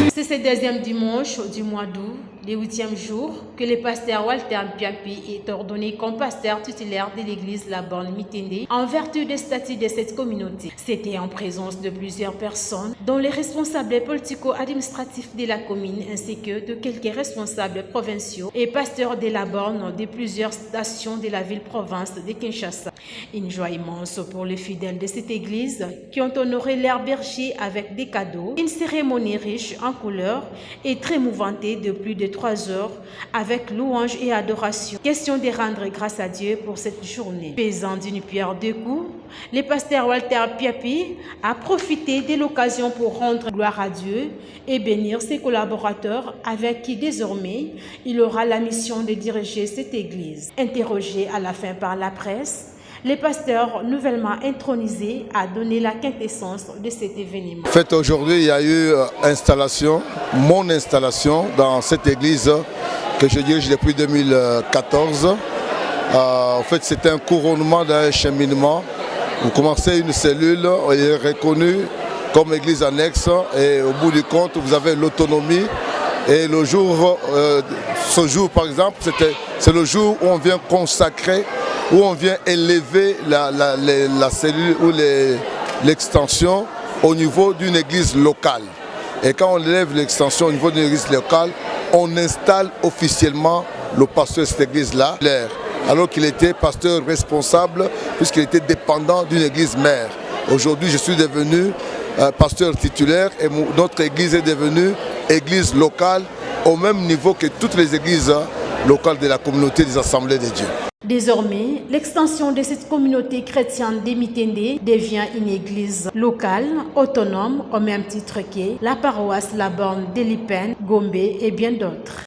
C'est ce deuxième dimanche du mois d'août, le 8e jour, que le pasteur Walter Piapi est ordonné comme pasteur titulaire de l'église La Borne Mitende en vertu des statuts de cette communauté. C'était en présence de plusieurs personnes, dont les responsables politico-administratifs de la commune ainsi que de quelques responsables provinciaux et pasteurs de La Borne de plusieurs stations de la ville-province de Kinshasa. Une joie immense pour les fidèles de cette église qui ont honoré leur berger avec des cadeaux, une cérémonie riche en couleurs et très mouvementée de plus de 3 heures avec louange et adoration. Question de rendre grâce à Dieu pour cette journée. Pesant d'une pierre deux coups, le pasteur Walter Piapi a profité de l'occasion pour rendre gloire à Dieu et bénir ses collaborateurs avec qui désormais il aura la mission de diriger cette église. Interrogé à la fin par la presse, le pasteur nouvellement intronisé a donné la quintessence de cet événement. En fait, aujourd'hui, il y a eu mon installation dans cette église que je dirige depuis 2014. En fait, c'est un couronnement d'un cheminement. Vous commencez une cellule, elle est reconnue comme église annexe et au bout du compte, vous avez l'autonomie. Et le jour, ce jour par exemple, c'est le jour où on vient consacrer, où on vient élever la cellule ou l'extension au niveau d'une église locale. Et quand on élève l'extension au niveau d'une église locale, on installe officiellement le pasteur de cette église-là, alors qu'il était pasteur responsable, puisqu'il était dépendant d'une église mère. Aujourd'hui, je suis devenu pasteur titulaire et notre église est devenue église locale au même niveau que toutes les églises locales de la communauté des Assemblées de Dieu. Désormais, l'extension de cette communauté chrétienne de Mitende devient une église locale, autonome, au même titre que la paroisse La Borne de Lipen, Gombe et bien d'autres.